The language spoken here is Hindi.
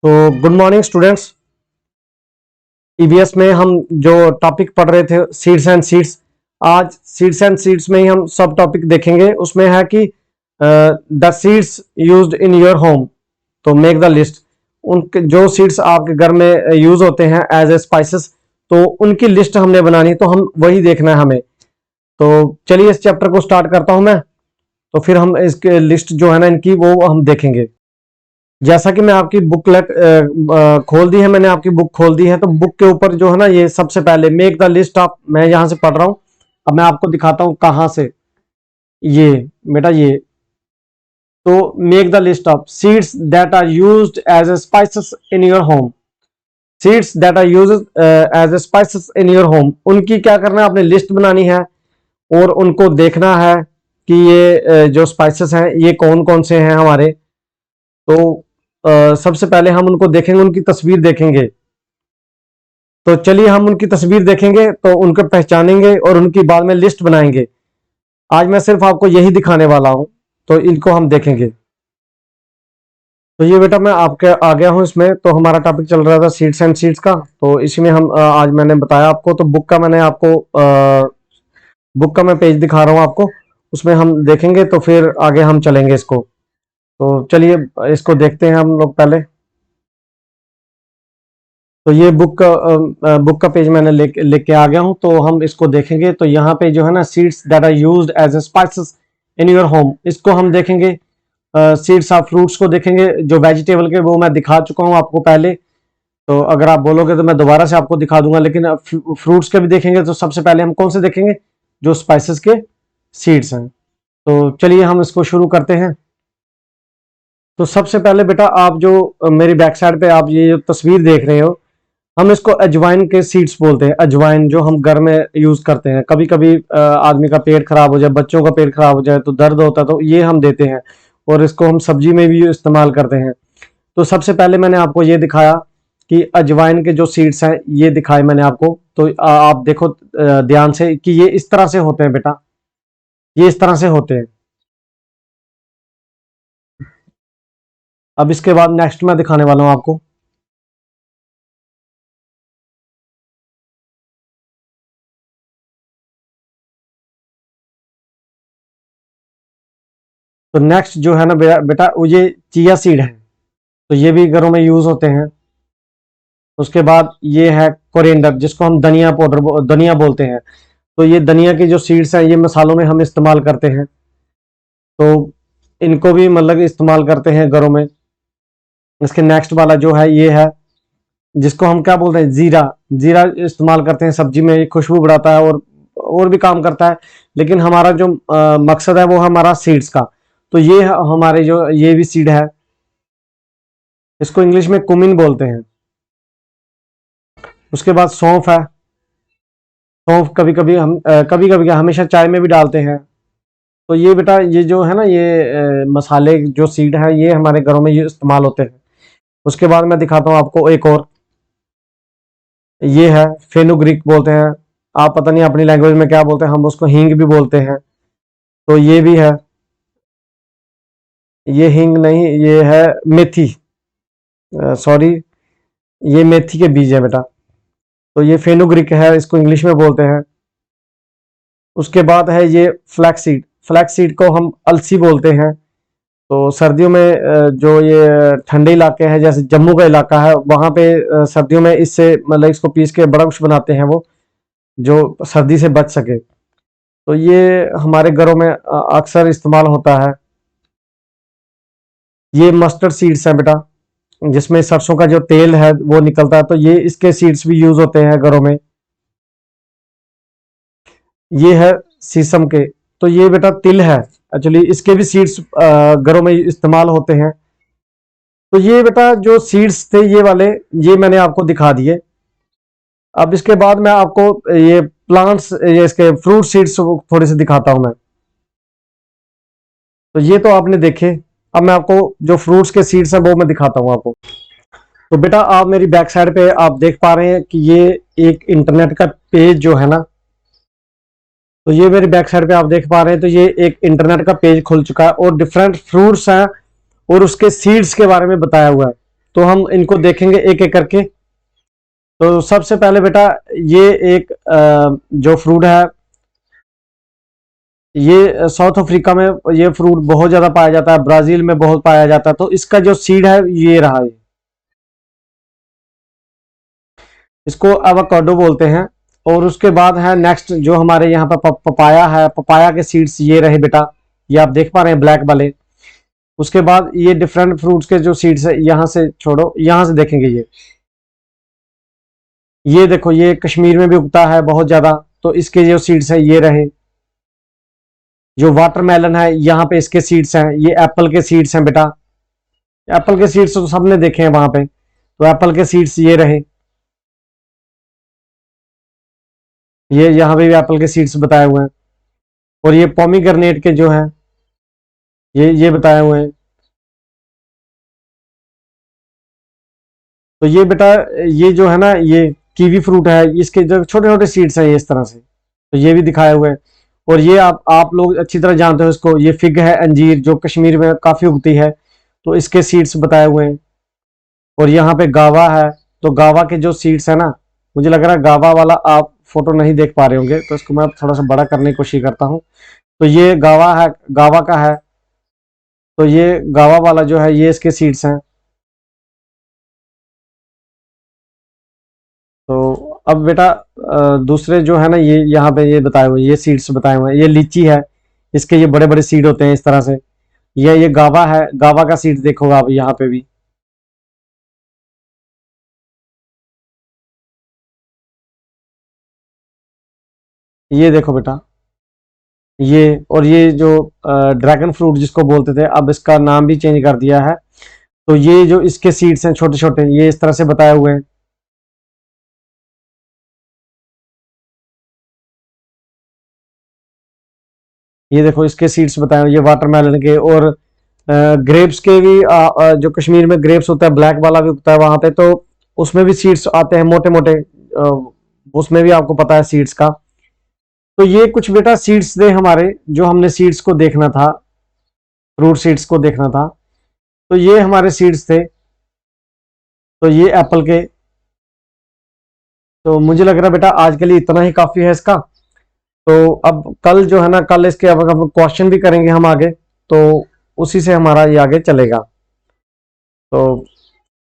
तो गुड मॉर्निंग स्टूडेंट्स। ईवीएस में हम जो टॉपिक पढ़ रहे थे सीड्स एंड सीड्स, आज सीड्स एंड सीड्स में ही हम सब टॉपिक देखेंगे। उसमें है कि the seeds used in your home, तो मेक द लिस्ट। उनके जो सीड्स आपके घर में यूज होते हैं एज ए स्पाइसेस, तो उनकी लिस्ट हमने बनानी है, तो हम वही देखना है हमें। तो चलिए इस चैप्टर को स्टार्ट करता हूं मैं, तो फिर हम इसके लिस्ट जो है ना इनकी वो हम देखेंगे। जैसा कि मैं आपकी बुकलेट खोल दी है, मैंने आपकी बुक खोल दी है, तो बुक के ऊपर जो है ना ये सबसे पहले मेक द लिस्ट ऑफ, मैं यहां से पढ़ रहा हूं। अब मैं आपको दिखाता हूं कहां से, ये बेटा ये, तो make the list of seeds that are used as a spices in your home. Seeds that are used as a spices in your home, उनकी क्या करना है, आपने लिस्ट बनानी है और उनको देखना है कि ये जो स्पाइसेस हैं ये कौन कौन से हैं हमारे। तो सबसे पहले हम उनको देखेंगे, उनकी तस्वीर देखेंगे। तो चलिए हम उनकी तस्वीर देखेंगे तो उनको पहचानेंगे और उनकी बाद में लिस्ट बनाएंगे। आज मैं सिर्फ आपको यही दिखाने वाला हूं, तो इनको हम देखेंगे। तो ये बेटा मैं आपके आ गया हूं इसमें। तो हमारा टॉपिक चल रहा था सीड्स एंड सीड्स का, तो इसी में हम आज मैंने बताया आपको। तो बुक का मैंने आपको बुक का मैं पेज दिखा रहा हूं आपको, उसमें हम देखेंगे तो फिर आगे हम चलेंगे इसको। तो चलिए इसको देखते हैं हम लोग पहले। तो ये बुक का पेज मैंने लेके आ गया हूं, तो हम इसको देखेंगे। तो यहाँ पे जो है ना seeds that are used as a spices in your home, इसको हम देखेंगे। सीड्स ऑफ फ्रूट्स को देखेंगे, जो वेजिटेबल के वो मैं दिखा चुका हूं आपको पहले। तो अगर आप बोलोगे तो मैं दोबारा से आपको दिखा दूंगा, लेकिन फ्रूट्स के भी देखेंगे। तो सबसे पहले हम कौन से देखेंगे, जो स्पाइसेस के सीड्स हैं। तो चलिए हम इसको शुरू करते हैं। तो सबसे पहले बेटा आप जो मेरी बैक साइड पे आप ये जो तस्वीर देख रहे हो, हम इसको अजवाइन के सीड्स बोलते हैं। अजवाइन जो हम घर में यूज करते हैं, कभी कभी आदमी का पेट खराब हो जाए, बच्चों का पेट खराब हो जाए, तो दर्द होता है, तो ये हम देते हैं और इसको हम सब्जी में भी इस्तेमाल करते हैं। तो सबसे पहले मैंने आपको ये दिखाया कि अजवाइन के जो सीड्स हैं ये दिखाए मैंने आपको। तो आप देखो ध्यान से कि ये इस तरह से होते हैं बेटा, ये इस तरह से होते हैं। अब इसके बाद नेक्स्ट मैं दिखाने वाला हूं आपको। तो नेक्स्ट जो है ना बेटा वो ये चिया सीड है, तो ये भी घरों में यूज होते हैं। उसके बाद ये है कोरिएंडर, जिसको हम धनिया पाउडर धनिया बोलते हैं। तो ये धनिया की जो सीड्स हैं ये मसालों में हम इस्तेमाल करते हैं, तो इनको भी मतलब इस्तेमाल करते हैं घरों में। इसके नेक्स्ट वाला जो है ये है, जिसको हम क्या बोलते हैं, जीरा। जीरा इस्तेमाल करते हैं सब्जी में, ये खुशबू बढ़ाता है और भी काम करता है। लेकिन हमारा जो मकसद है वो हमारा सीड्स का। तो ये हमारे जो ये भी सीड है, इसको इंग्लिश में कुमिन बोलते हैं। उसके बाद सौंफ है। सौंफ कभी कभी हम कभी कभी हमेशा चाय में भी डालते हैं। तो ये बेटा ये जो है ना ये मसाले जो सीड है ये हमारे घरों में ये इस्तेमाल होते हैं। उसके बाद मैं दिखाता हूँ आपको एक और, ये है फेनुग्रीक बोलते हैं। आप पता नहीं अपनी लैंग्वेज में क्या बोलते हैं, हम उसको हींग भी बोलते हैं। तो ये भी है, ये हींग नहीं, ये है मेथी, सॉरी, ये मेथी के बीज है बेटा। तो ये फेनुग्रीक है, इसको इंग्लिश में बोलते हैं। उसके बाद है ये फ्लैक्स सीड। फ्लैक्स सीड को हम अलसी बोलते हैं। तो सर्दियों में जो ये ठंडे इलाके हैं, जैसे जम्मू का इलाका है, वहां पे सर्दियों में इससे मतलब इसको पीस के बड़ा कुछ बनाते हैं वो, जो सर्दी से बच सके। तो ये हमारे घरों में अक्सर इस्तेमाल होता है। ये मस्टर्ड सीड्स हैं बेटा, जिसमें सरसों का जो तेल है वो निकलता है, तो ये इसके सीड्स भी यूज होते हैं घरों में। ये है सीसम के, तो ये बेटा तिल है, एक्चुअली इसके भी सीड्स घरों में इस्तेमाल होते हैं। तो ये बेटा जो सीड्स थे ये वाले, ये मैंने आपको दिखा दिए। अब इसके बाद मैं आपको ये प्लांट्स, ये इसके फ्रूट सीड्स थोड़े से दिखाता हूं मैं। तो ये तो आपने देखे, अब मैं आपको जो फ्रूट्स के सीड्स हैं वो मैं दिखाता हूं आपको। तो बेटा आप मेरी बैक साइड पे आप देख पा रहे हैं कि ये एक इंटरनेट का पेज जो है ना, तो ये मेरी बैक साइड पे आप देख पा रहे हैं, तो ये एक इंटरनेट का पेज खुल चुका है और डिफरेंट फ्रूट्स हैं और उसके सीड्स के बारे में बताया हुआ है। तो हम इनको देखेंगे एक एक करके। तो सबसे पहले बेटा ये एक जो फ्रूट है, ये साउथ अफ्रीका में ये फ्रूट बहुत ज्यादा पाया जाता है, ब्राजील में बहुत पाया जाता है। तो इसका जो सीड है ये रहा है, इसको एवोकाडो बोलते हैं। और उसके बाद है नेक्स्ट जो हमारे यहाँ पर पपाया है, पपाया के सीड्स ये रहे बेटा, ये आप देख पा रहे हैं ब्लैक वाले। उसके बाद ये डिफरेंट फ्रूट्स के जो सीड्स है, यहाँ से छोड़ो, यहाँ से देखेंगे ये देखो, ये कश्मीर में भी उगता है बहुत ज्यादा। तो इसके जो सीड्स है ये रहे। जो वाटरमेलन है यहाँ पे इसके सीड्स हैं। ये एप्पल के सीड्स हैं बेटा, एप्पल के सीड्स तो सबने देखे हैं वहां पे। तो एप्पल के सीड्स ये रहे, ये यहाँ पे भी एप्पल के सीड्स बताए हुए हैं। और ये पोमीग्रेनेट के जो है ये बताए हुए हैं। तो ये बेटा ये जो है ना, ये कीवी फ्रूट है, इसके जो छोटे छोटे सीड्स हैं ये इस तरह से, तो ये भी दिखाए हुए हैं। और ये आप लोग अच्छी तरह जानते हो इसको, ये फिग है, अंजीर, जो कश्मीर में काफी उगती है। तो इसके सीड्स बताए हुए हैं। और यहाँ पे गावा है, तो गावा के जो सीड्स है ना, मुझे लग रहा है गावा वाला आप फोटो नहीं देख पा रहे होंगे, तो इसको मैं थोड़ा सा बड़ा करने की कोशिश करता हूँ। तो ये गावा है, गावा का है। तो ये गावा वाला जो है ये इसके सीड्स हैं। तो अब बेटा दूसरे जो है ना, ये यहाँ पे ये बताए हुए, ये सीड्स बताए हुए हैं। ये लीची है, इसके ये बड़े बड़े सीड होते हैं इस तरह से। ये गावा है, गावा का सीड देखो आप यहाँ पे भी। ये देखो बेटा, ये और ये जो ड्रैगन फ्रूट जिसको बोलते थे, अब इसका नाम भी चेंज कर दिया है। तो ये जो इसके सीड्स हैं छोटे छोटे, ये इस तरह से बताए हुए हैं। ये देखो इसके सीड्स बताए हुए, ये वाटरमेलन के। और ग्रेप्स के भी जो कश्मीर में ग्रेप्स होता है, ब्लैक वाला भी उगता है वहां पे, तो उसमें भी सीड्स आते हैं मोटे मोटे, उसमें भी आपको पता है सीड्स का। तो ये कुछ बेटा सीड्स थे हमारे, जो हमने सीड्स को देखना था, फ्रूट सीड्स को देखना था। तो ये हमारे सीड्स थे। तो ये एप्पल के। तो मुझे लग रहा है बेटा आज के लिए इतना ही काफी है इसका। तो अब कल जो है ना, कल इसके अब क्वेश्चन भी करेंगे हम आगे, तो उसी से हमारा ये आगे चलेगा। तो